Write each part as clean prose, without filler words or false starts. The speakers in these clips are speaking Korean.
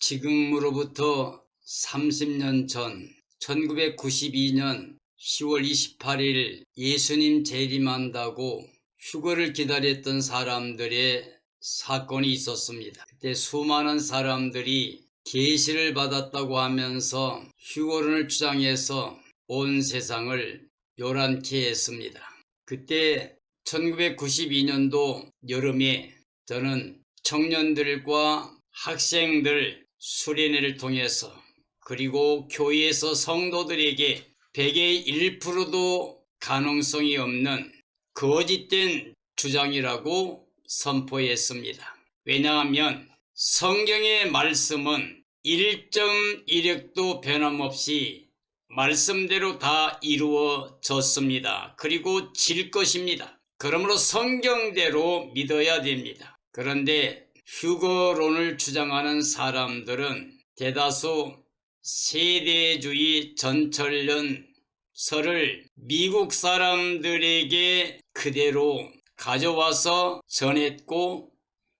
지금으로부터 30년 전 1992년 10월 28일 예수님 재림한다고 휴거를 기다렸던 사람들의 사건이 있었습니다. 그때 수많은 사람들이 계시를 받았다고 하면서 휴거론을 주장해서 온 세상을 요란케 했습니다. 그때 1992년도 여름에 저는 청년들과 학생들 수련회를 통해서 그리고 교회에서 성도들에게 100의 1%도 가능성이 없는 거짓된 주장이라고 선포했습니다. 왜냐하면 성경의 말씀은 1.1획도 변함없이 말씀대로 다 이루어졌습니다. 그리고 질 것입니다. 그러므로 성경대로 믿어야 됩니다. 그런데 휴거론을 주장하는 사람들은 대다수 세대주의 전철련설을 미국 사람들에게 그대로 가져와서 전했고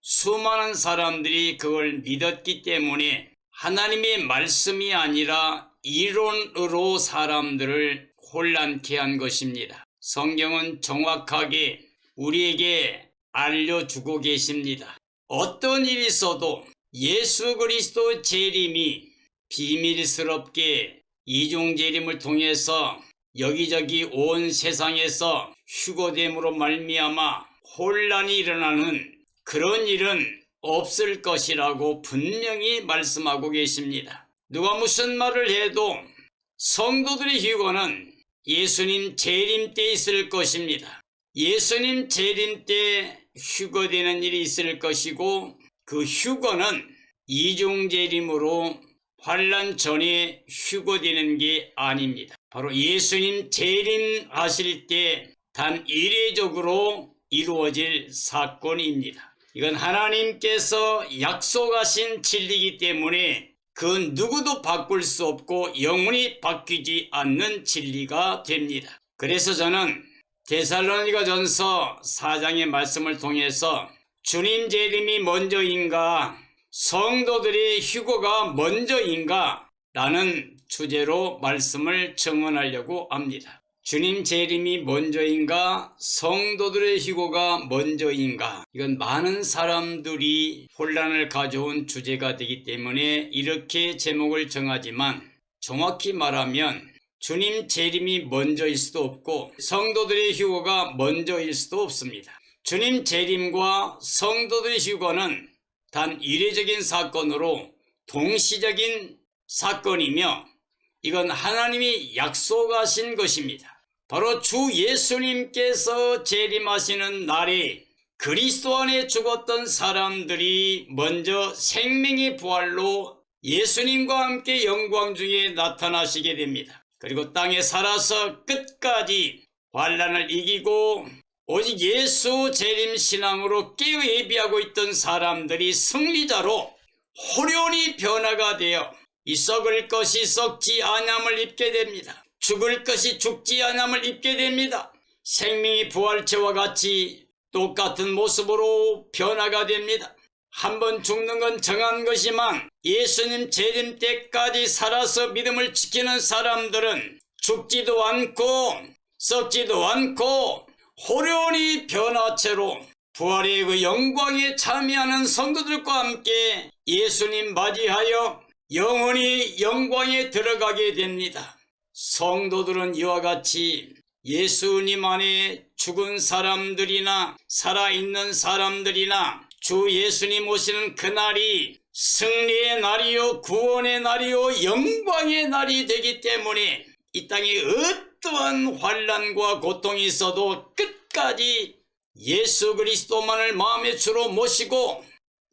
수많은 사람들이 그걸 믿었기 때문에 하나님의 말씀이 아니라 이론으로 사람들을 혼란케 한 것입니다. 성경은 정확하게 우리에게 알려주고 계십니다. 어떤 일이 있어도 예수 그리스도 재림이 비밀스럽게 이중재림을 통해서 여기저기 온 세상에서 휴거됨으로 말미암아 혼란이 일어나는 그런 일은 없을 것이라고 분명히 말씀하고 계십니다. 누가 무슨 말을 해도 성도들의 휴거는 예수님 재림 때 있을 것입니다. 예수님 재림 때 휴거되는 일이 있을 것이고 그 휴거는 이중재림으로 환난 전에 휴거되는 게 아닙니다. 바로 예수님 재림하실 때 단 이례적으로 이루어질 사건입니다. 이건 하나님께서 약속하신 진리이기 때문에 그 누구도 바꿀 수 없고 영원히 바뀌지 않는 진리가 됩니다. 그래서 저는 데살로니가전서 4장의 말씀을 통해서 주님 재림이 먼저인가 성도들의 휴거가 먼저인가 라는 주제로 말씀을 청원하려고 합니다. 주님 재림이 먼저인가 성도들의 휴거가 먼저인가, 이건 많은 사람들이 혼란을 가져온 주제가 되기 때문에 이렇게 제목을 정하지만 정확히 말하면 주님 재림이 먼저일 수도 없고 성도들의 휴거가 먼저일 수도 없습니다. 주님 재림과 성도들의 휴거는 단 이례적인 사건으로 동시적인 사건이며 이건 하나님이 약속하신 것입니다. 바로 주 예수님께서 재림하시는 날에 그리스도 안에 죽었던 사람들이 먼저 생명의 부활로 예수님과 함께 영광 중에 나타나시게 됩니다. 그리고 땅에 살아서 끝까지 환난을 이기고 오직 예수 재림 신앙으로 깨어 예비하고 있던 사람들이 승리자로 호련히 변화가 되어 이 썩을 것이 썩지 아니함을 입게 됩니다. 죽을 것이 죽지 아니함을 입게 됩니다. 생명이 부활체와 같이 똑같은 모습으로 변화가 됩니다. 한번 죽는 건 정한 것이지만 예수님 재림 때까지 살아서 믿음을 지키는 사람들은 죽지도 않고 썩지도 않고 호련히 변화체로 부활의 그 영광에 참여하는 성도들과 함께 예수님 맞이하여 영원히 영광에 들어가게 됩니다. 성도들은 이와 같이 예수님 안에 죽은 사람들이나 살아있는 사람들이나 주 예수님 오시는 그날이 승리의 날이요 구원의 날이요 영광의 날이 되기 때문에 이 땅에 어떠한 환난과 고통이 있어도 끝까지 예수 그리스도만을 마음의 주로 모시고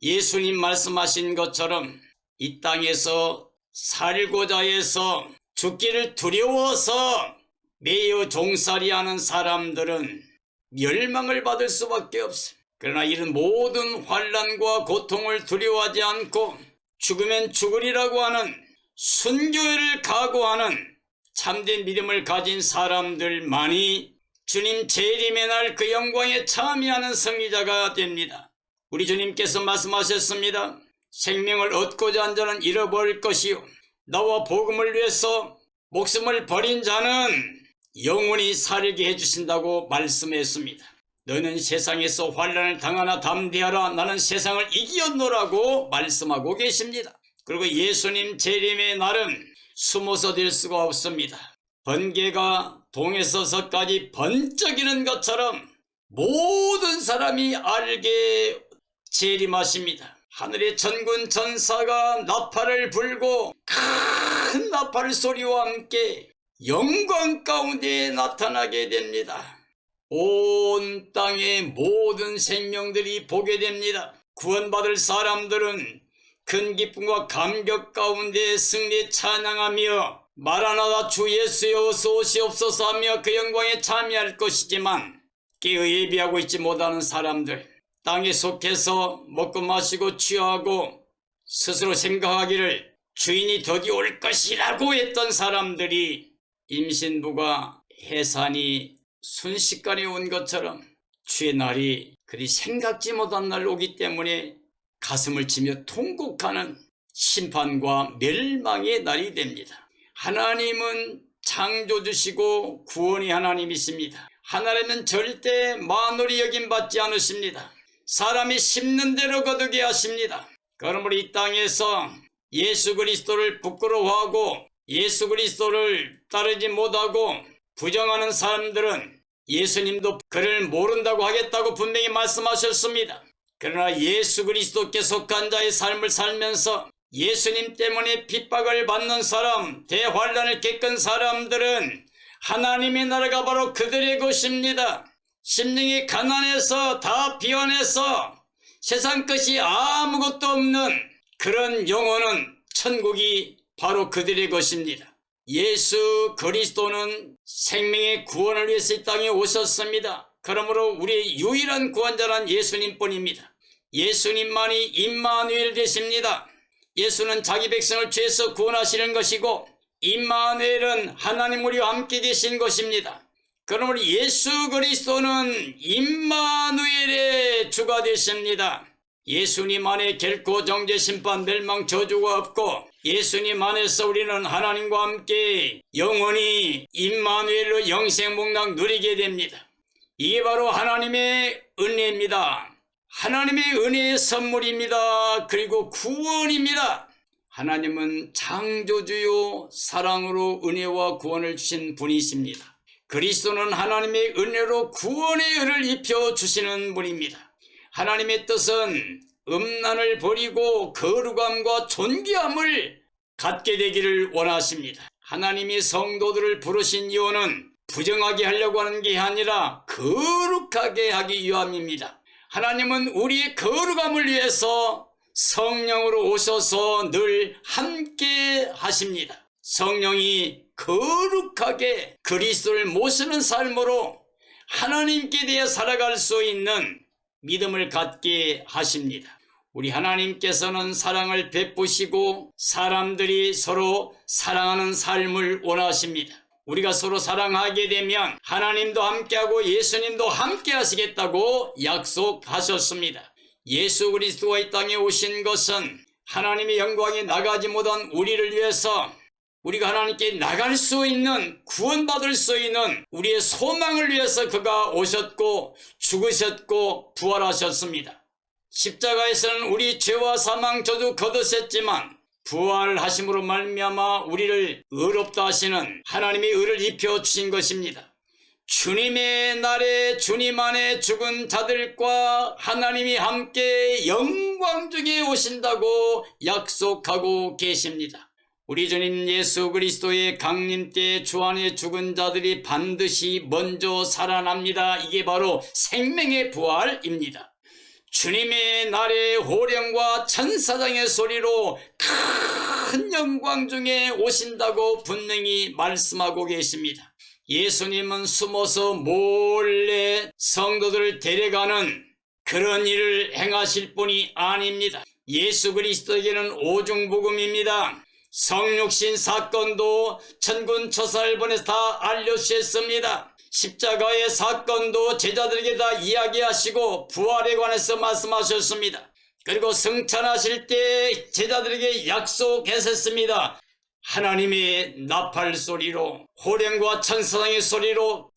예수님 말씀하신 것처럼 이 땅에서 살고자 해서 죽기를 두려워서 매여 종살이하는 사람들은 멸망을 받을 수밖에 없습니다. 그러나 이런 모든 환난과 고통을 두려워하지 않고 죽으면 죽으리라고 하는 순교를 각오하는 참된 믿음을 가진 사람들만이 주님 재림의 날 그 영광에 참여하는 승리자가 됩니다. 우리 주님께서 말씀하셨습니다. 생명을 얻고자 한 자는 잃어버릴 것이요 나와 복음을 위해서 목숨을 버린 자는 영원히 살게 해주신다고 말씀했습니다. 너는 세상에서 환난을 당하나 담대하라. 나는 세상을 이기었노라고 말씀하고 계십니다. 그리고 예수님 재림의 날은 숨어서 될 수가 없습니다. 번개가 동에서 서까지 번쩍이는 것처럼 모든 사람이 알게 재림하십니다. 하늘의 천군 천사가 나팔을 불고 큰 나팔 소리와 함께 영광 가운데 나타나게 됩니다. 온 땅의 모든 생명들이 보게 됩니다. 구원받을 사람들은 큰 기쁨과 감격 가운데 승리 찬양하며 마라나다 주 예수여 어서 오시옵소서 하며 그 영광에 참여할 것이지만 깨어 예비하고 있지 못하는 사람들, 땅에 속해서 먹고 마시고 취하고 스스로 생각하기를 주인이 드디어 올 것이라고 했던 사람들이 임신부가 해산이 순식간에 온 것처럼 주의 날이 그리 생각지 못한 날 오기 때문에 가슴을 치며 통곡하는 심판과 멸망의 날이 됩니다. 하나님은 창조주시고 구원의 하나님이십니다. 하나님은 절대 만홀히 여김받지 않으십니다. 사람이 심는 대로 거두게 하십니다. 그러므로 이 땅에서 예수 그리스도를 부끄러워하고 예수 그리스도를 따르지 못하고 부정하는 사람들은 예수님도 그를 모른다고 하겠다고 분명히 말씀하셨습니다. 그러나 예수 그리스도께 속한 자의 삶을 살면서 예수님 때문에 핍박을 받는 사람, 대환란을 겪은 사람들은 하나님의 나라가 바로 그들의 것입니다. 심령이 가난해서 다 비워내서 세상 것이 아무것도 없는 그런 영혼은 천국이 바로 그들의 것입니다. 예수 그리스도는 생명의 구원을 위해서 이 땅에 오셨습니다. 그러므로 우리의 유일한 구원자란 예수님뿐입니다. 예수님만이 임마누엘 되십니다. 예수는 자기 백성을 죄에서 구원하시는 것이고 임마누엘은 하나님 우리와 함께 계신 것입니다. 그러므로 예수 그리스도는 임마누엘의 주가 되십니다. 예수님 안에 결코 정죄, 심판, 멸망, 저주가 없고 예수님 안에서 우리는 하나님과 함께 영원히 임마누엘로 영생복락 누리게 됩니다. 이게 바로 하나님의 은혜입니다. 하나님의 은혜의 선물입니다. 그리고 구원입니다. 하나님은 창조주요 사랑으로 은혜와 구원을 주신 분이십니다. 그리스도는 하나님의 은혜로 구원의 은을 입혀주시는 분입니다. 하나님의 뜻은 음란을 버리고 거룩함과 존귀함을 갖게 되기를 원하십니다. 하나님이 성도들을 부르신 이유는 부정하게 하려고 하는 게 아니라 거룩하게 하기 위함입니다. 하나님은 우리의 거룩함을 위해서 성령으로 오셔서 늘 함께 하십니다. 성령이 거룩하게 그리스도를 모시는 삶으로 하나님께 대해 살아갈 수 있는 믿음을 갖게 하십니다. 우리 하나님께서는 사랑을 베푸시고 사람들이 서로 사랑하는 삶을 원하십니다. 우리가 서로 사랑하게 되면 하나님도 함께하고 예수님도 함께 하시겠다고 약속하셨습니다. 예수 그리스도가 이 땅에 오신 것은 하나님의 영광에 나가지 못한 우리를 위해서 우리가 하나님께 나갈 수 있는, 구원받을 수 있는 우리의 소망을 위해서 그가 오셨고 죽으셨고 부활하셨습니다. 십자가에서는 우리 죄와 사망 저주 거두셨지만 부활하심으로 말미암아 우리를 의롭다 하시는 하나님의 의를 입혀주신 것입니다. 주님의 날에 주님 안에 죽은 자들과 하나님이 함께 영광 중에 오신다고 약속하고 계십니다. 우리 주님 예수 그리스도의 강림 때 주 안에 죽은 자들이 반드시 먼저 살아납니다. 이게 바로 생명의 부활입니다. 주님의 날에 호령과 천사장의 소리로 큰 영광 중에 오신다고 분명히 말씀하고 계십니다. 예수님은 숨어서 몰래 성도들을 데려가는 그런 일을 행하실 분이 아닙니다. 예수 그리스도에게는 오중복음입니다. 성육신 사건도 천군 천사를 보내서 다 알려주셨습니다. 십자가의 사건도 제자들에게 다 이야기하시고 부활에 관해서 말씀하셨습니다. 그리고 승천하실 때 제자들에게 약속했었습니다. 하나님의 나팔 소리로, 호령과 천사장의 소리로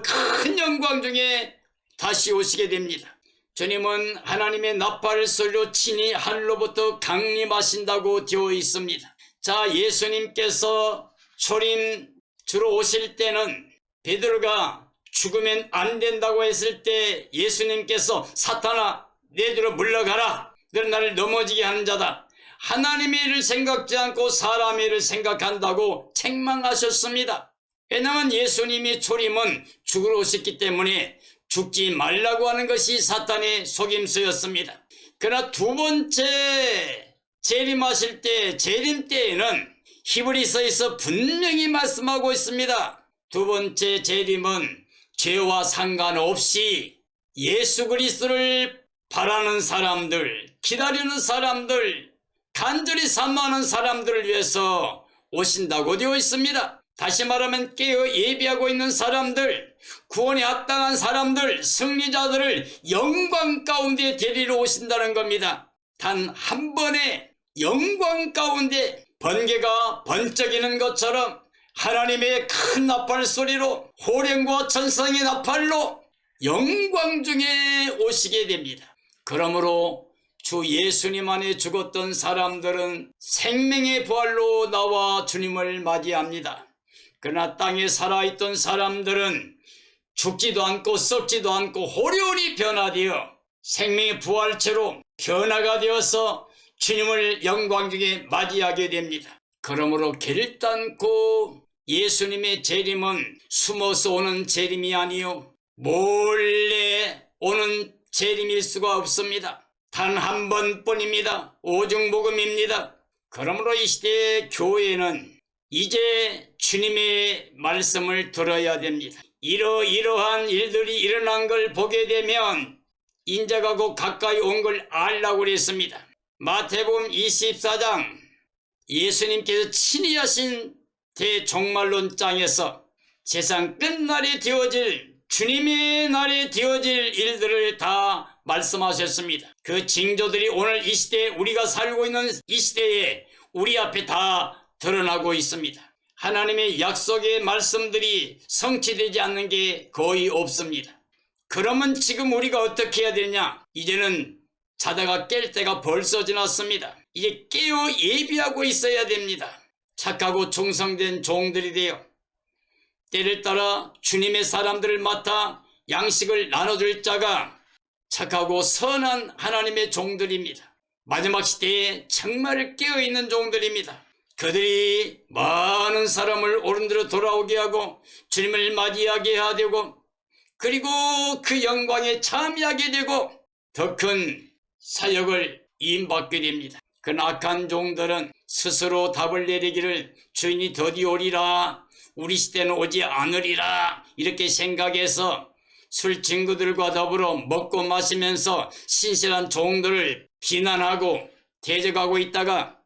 큰 영광 중에 다시 오시게 됩니다. 주님은 하나님의 나팔 소리로 친히 하늘로부터 강림하신다고 되어 있습니다. 자, 예수님께서 초림 주로 오실 때는 베드로가 죽으면 안 된다고 했을 때 예수님께서 사탄아 내 뒤로 물러가라, 너는 나를 넘어지게 하는 자다, 하나님의 일을 생각지 않고 사람의 일을 생각한다고 책망하셨습니다. 왜냐하면 예수님이 초림은 죽으러 오셨기 때문에 죽지 말라고 하는 것이 사탄의 속임수였습니다. 그러나 두 번째 재림하실 때, 재림 때에는 히브리서에서 분명히 말씀하고 있습니다. 두 번째 재림은 죄와 상관없이 예수 그리스도를 바라는 사람들, 기다리는 사람들, 간절히 사모하는 사람들을 위해서 오신다고 되어 있습니다. 다시 말하면 깨어 예비하고 있는 사람들, 구원에 합당한 사람들, 승리자들을 영광 가운데 데리러 오신다는 겁니다. 단 한 번의 영광 가운데 번개가 번쩍이는 것처럼 하나님의 큰 나팔 소리로, 호령과 천상의 나팔로 영광 중에 오시게 됩니다. 그러므로 주 예수님 안에 죽었던 사람들은 생명의 부활로 나와 주님을 맞이합니다. 그러나 땅에 살아있던 사람들은 죽지도 않고 썩지도 않고 호련히 변화되어 생명의 부활체로 변화가 되어서 주님을 영광 중에 맞이하게 됩니다. 그러므로 결단코 예수님의 재림은 숨어서 오는 재림이 아니요 몰래 오는 재림일 수가 없습니다. 단 한 번뿐입니다. 오중복음입니다. 그러므로 이 시대의 교회는 이제 주님의 말씀을 들어야 됩니다. 이러한 일들이 일어난 걸 보게 되면 인자가 곧 가까이 온 걸 알라고 그랬습니다. 마태복음 24장 예수님께서 친히 하신 대종말론장에서 세상 끝날에 되어질, 주님의 날에 되어질 일들을 다 말씀하셨습니다. 그 징조들이 오늘 이 시대에, 우리가 살고 있는 이 시대에 우리 앞에 다 드러나고 있습니다. 하나님의 약속의 말씀들이 성취되지 않는 게 거의 없습니다. 그러면 지금 우리가 어떻게 해야 되냐? 이제는 자다가 깰 때가 벌써 지났습니다. 이제 깨어 예비하고 있어야 됩니다. 착하고 충성된 종들이 되어 때를 따라 주님의 사람들을 맡아 양식을 나눠줄 자가 착하고 선한 하나님의 종들입니다. 마지막 시대에 정말 깨어있는 종들입니다. 그들이 많은 사람을 옳은대로 돌아오게 하고 주님을 맞이하게 해야 되고, 그리고 그 영광에 참여하게 되고 더 큰 사역을 임받게 됩니다. 그 악한 종들은 스스로 답을 내리기를 주인이 더디 오리라, 우리 시대는 오지 않으리라 이렇게 생각해서 술 친구들과 더불어 먹고 마시면서 신실한 종들을 비난하고 대적하고 있다가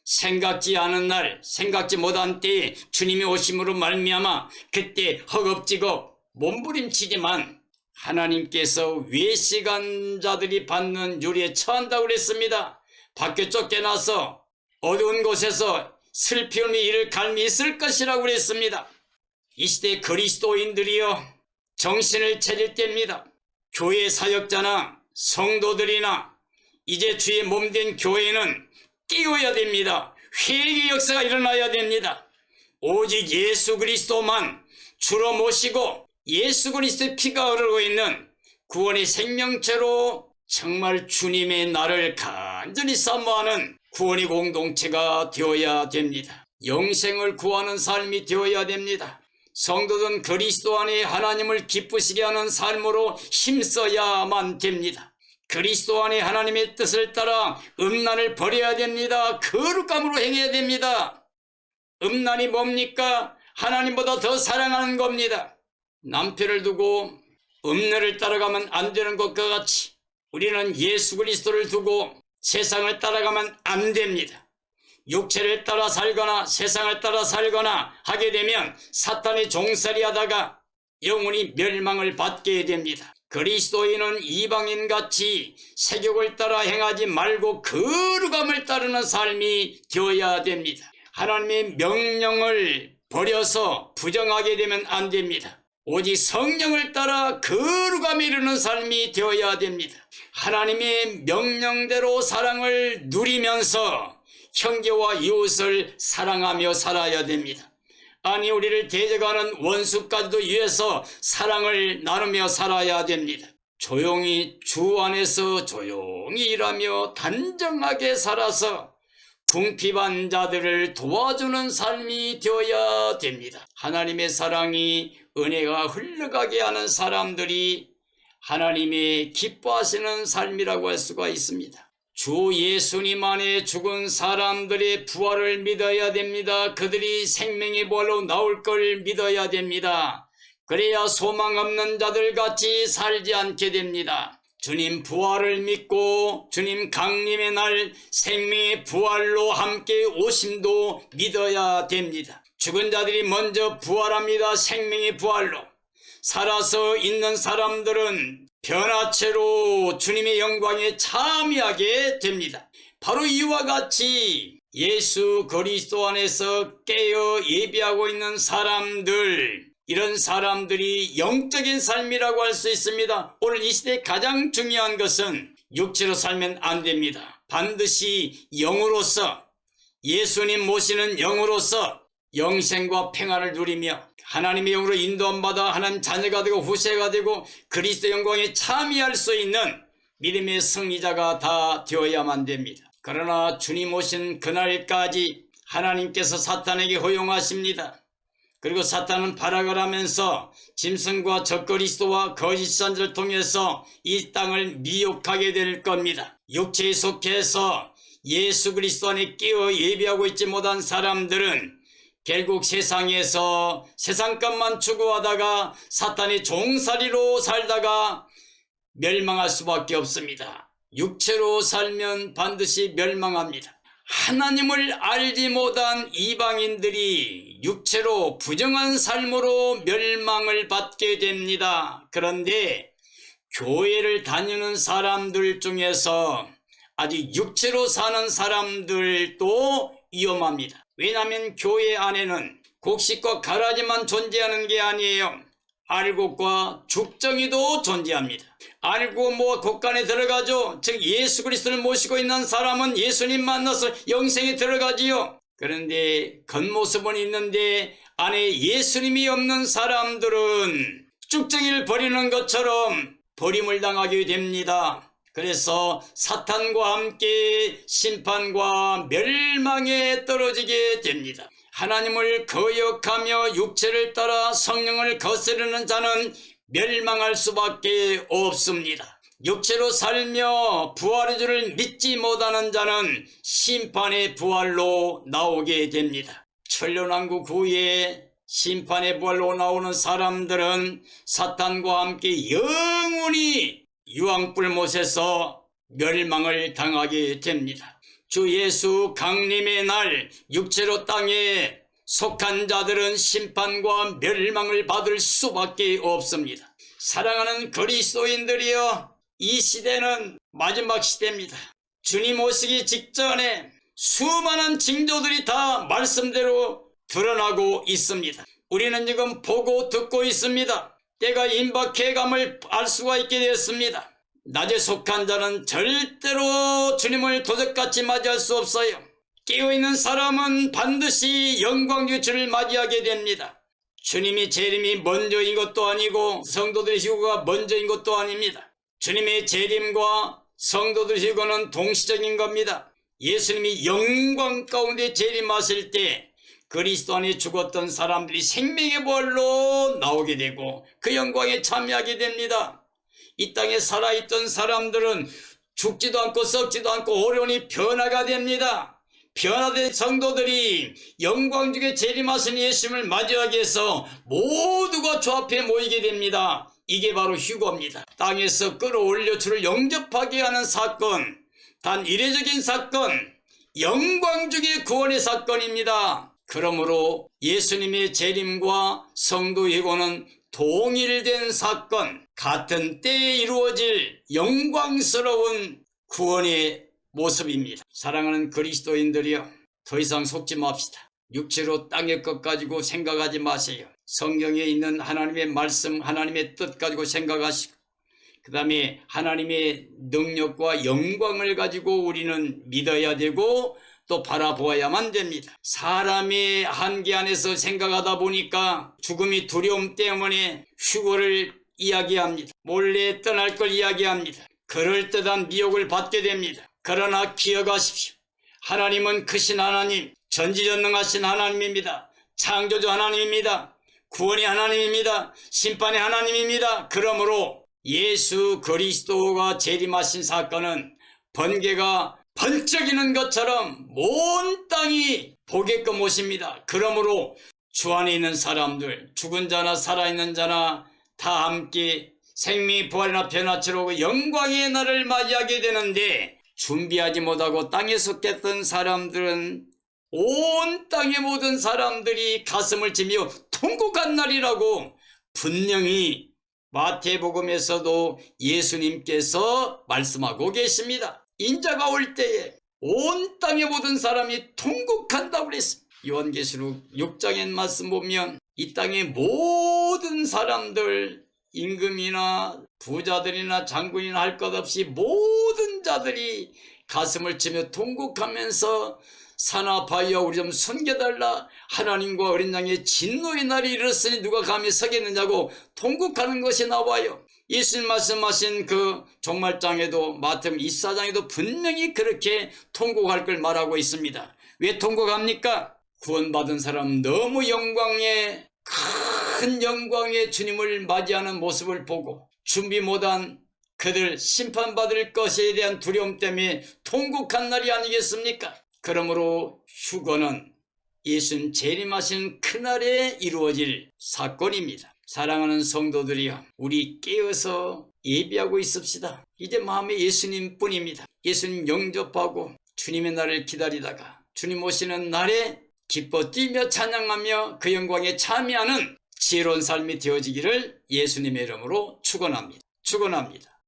생각지 않은 날, 생각지 못한 때에 주님이 오심으로 말미암아 그때 허겁지겁 몸부림치지만 하나님께서 외식한 자들이 받는 유리에 처한다고 그랬습니다. 밖에 쫓겨나서 어두운 곳에서 슬픔이 이를 갈미 있을 것이라고 그랬습니다. 이 시대 그리스도인들이여 정신을 차릴 때입니다. 교회 사역자나 성도들이나 이제 주의 몸된 교회는 깨어야 됩니다. 회개의 역사가 일어나야 됩니다. 오직 예수 그리스도만 주로 모시고 예수 그리스도의 피가 흐르고 있는 구원의 생명체로 정말 주님의 나를 간절히 사모하는 구원의 공동체가 되어야 됩니다. 영생을 구하는 삶이 되어야 됩니다. 성도들은 그리스도 안에 하나님을 기쁘시게 하는 삶으로 힘써야만 됩니다. 그리스도 안에 하나님의 뜻을 따라 음란을 버려야 됩니다. 거룩함으로 행해야 됩니다. 음란이 뭡니까? 하나님보다 더 사랑하는 겁니다. 남편을 두고 음란을 따라가면 안 되는 것과 같이 우리는 예수 그리스도를 두고 세상을 따라가면 안 됩니다. 육체를 따라 살거나 세상을 따라 살거나 하게 되면 사탄의 종살이 하다가 영원히 멸망을 받게 됩니다. 그리스도인은 이방인같이 세욕을 따라 행하지 말고 거룩함을 따르는 삶이 되어야 됩니다. 하나님의 명령을 버려서 부정하게 되면 안 됩니다. 오직 성령을 따라 거룩함에 이르는 삶이 되어야 됩니다. 하나님의 명령대로 사랑을 누리면서 형제와 이웃을 사랑하며 살아야 됩니다. 아니, 우리를 대적하는 원수까지도 위해서 사랑을 나누며 살아야 됩니다. 조용히 주 안에서 조용히 일하며 단정하게 살아서 궁핍한 자들을 도와주는 삶이 되어야 됩니다. 하나님의 사랑이, 은혜가 흘러가게 하는 사람들이 하나님의 기뻐하시는 삶이라고 할 수가 있습니다. 주 예수님 안에 죽은 사람들의 부활을 믿어야 됩니다. 그들이 생명의 부활로 나올 걸 믿어야 됩니다. 그래야 소망 없는 자들 같이 살지 않게 됩니다. 주님 부활을 믿고 주님 강림의 날 생명의 부활로 함께 오심도 믿어야 됩니다. 죽은 자들이 먼저 부활합니다. 생명의 부활로. 살아서 있는 사람들은 변화체로 주님의 영광에 참여하게 됩니다. 바로 이와 같이 예수 그리스도 안에서 깨어 예비하고 있는 사람들, 이런 사람들이 영적인 삶이라고 할 수 있습니다. 오늘 이 시대에 가장 중요한 것은 육체로 살면 안 됩니다. 반드시 영으로서, 예수님 모시는 영으로서 영생과 평안을 누리며 하나님의 영으로 인도함받아 하나님 자녀가 되고 후세가 되고 그리스도 영광에 참여할 수 있는 믿음의 승리자가 다 되어야만 됩니다. 그러나 주님 오신 그날까지 하나님께서 사탄에게 허용하십니다. 그리고 사탄은 발악을 하면서 짐승과 적그리스도와 거짓 선지자를 통해서 이 땅을 미혹하게 될 겁니다. 육체에 속해서 예수 그리스도 안에 끼어 예비하고 있지 못한 사람들은 결국 세상에서 세상값만 추구하다가 사탄의 종살이로 살다가 멸망할 수밖에 없습니다. 육체로 살면 반드시 멸망합니다. 하나님을 알지 못한 이방인들이 육체로 부정한 삶으로 멸망을 받게 됩니다. 그런데 교회를 다니는 사람들 중에서 아직 육체로 사는 사람들도 위험합니다. 왜냐하면 교회 안에는 곡식과 가라지만 존재하는 게 아니에요. 알곡과 죽정이도 존재합니다. 알고 곳간에 들어가죠. 즉 예수 그리스도를 모시고 있는 사람은 예수님 만나서 영생에 들어가지요. 그런데 겉모습은 있는데 안에 예수님이 없는 사람들은 죽정이를 버리는 것처럼 버림을 당하게 됩니다. 그래서 사탄과 함께 심판과 멸망에 떨어지게 됩니다. 하나님을 거역하며 육체를 따라 성령을 거스르는 자는 멸망할 수밖에 없습니다. 육체로 살며 부활의 주를 믿지 못하는 자는 심판의 부활로 나오게 됩니다. 천년왕국 후에 심판의 부활로 나오는 사람들은 사탄과 함께 영원히 유황불못에서 멸망을 당하게 됩니다. 주 예수 강림의 날 육체로 땅에 속한 자들은 심판과 멸망을 받을 수밖에 없습니다. 사랑하는 그리스도인들이여, 이 시대는 마지막 시대입니다. 주님 오시기 직전에 수많은 징조들이 다 말씀대로 드러나고 있습니다. 우리는 지금 보고 듣고 있습니다. 때가 임박해감을 알 수가 있게 되었습니다. 낮에 속한 자는 절대로 주님을 도적같이 맞이할 수 없어요. 깨어있는 사람은 반드시 영광의 주를 맞이하게 됩니다. 주님이 재림이 먼저인 것도 아니고 성도들의 휴거가 먼저인 것도 아닙니다. 주님의 재림과 성도들의 휴거는 동시적인 겁니다. 예수님이 영광 가운데 재림하실 때 그리스도 안에 죽었던 사람들이 생명의 부활로 나오게 되고 그 영광에 참여하게 됩니다. 이 땅에 살아있던 사람들은 죽지도 않고 썩지도 않고 오련히 변화가 됩니다. 변화된 성도들이 영광 중에 재림하신 예수님을 맞이하기 위해서 모두가 주 앞에 모이게 됩니다. 이게 바로 휴거입니다. 땅에서 끌어올려 주를 영접하게 하는 사건, 단 이례적인 사건, 영광 중의 구원의 사건입니다. 그러므로 예수님의 재림과 성도 예고는 동일된 사건, 같은 때에 이루어질 영광스러운 구원의 모습입니다. 사랑하는 그리스도인들이여, 더 이상 속지 맙시다. 육체로 땅의 것 가지고 생각하지 마세요. 성경에 있는 하나님의 말씀, 하나님의 뜻 가지고 생각하시고, 그 다음에 하나님의 능력과 영광을 가지고 우리는 믿어야 되고 또 바라보아야만 됩니다. 사람의 한계 안에서 생각하다 보니까 죽음이 두려움 때문에 휴거를 이야기합니다. 몰래 떠날 걸 이야기합니다. 그럴듯한 미혹을 받게 됩니다. 그러나 기억하십시오. 하나님은 크신 하나님, 전지전능하신 하나님입니다. 창조주 하나님입니다. 구원의 하나님입니다. 심판의 하나님입니다. 그러므로 예수 그리스도가 재림하신 사건은 번개가 번쩍이는 것처럼 온 땅이 보게끔 오십니다. 그러므로 주 안에 있는 사람들, 죽은 자나 살아있는 자나 다 함께 생명이 부활이나 변화체로 영광의 날을 맞이하게 되는데, 준비하지 못하고 땅에 속했던 사람들은 온 땅의 모든 사람들이 가슴을 치며 통곡한 날이라고 분명히 마태복음에서도 예수님께서 말씀하고 계십니다. 인자가 올 때에 온 땅의 모든 사람이 통곡한다고 그랬습니다. 요한계시록 6장의 말씀 보면 이 땅의 모든 사람들, 임금이나 부자들이나 장군이나 할 것 없이 모든 자들이 가슴을 치며 통곡하면서 산하바위야 우리 좀 숨겨달라, 하나님과 어린 양의 진노의 날이 이르렀으니 누가 감히 서겠느냐고 통곡하는 것이 나와요. 예수님 말씀하신 그 종말장에도 마태복음 24장에도 분명히 그렇게 통곡할 걸 말하고 있습니다. 왜 통곡합니까? 구원받은 사람 너무 영광의 큰 영광의 주님을 맞이하는 모습을 보고 준비 못한 그들 심판받을 것에 대한 두려움 때문에 통곡한 날이 아니겠습니까? 그러므로 휴거는 예수님 재림하신 그날에 이루어질 사건입니다. 사랑하는 성도들이여, 우리 깨어서 예비하고 있읍시다. 이제 마음에 예수님 뿐입니다. 예수님 영접하고 주님의 날을 기다리다가 주님 오시는 날에 기뻐 뛰며 찬양하며 그 영광에 참여하는 지혜로운 삶이 되어지기를 예수님의 이름으로 축원합니다. 축원합니다.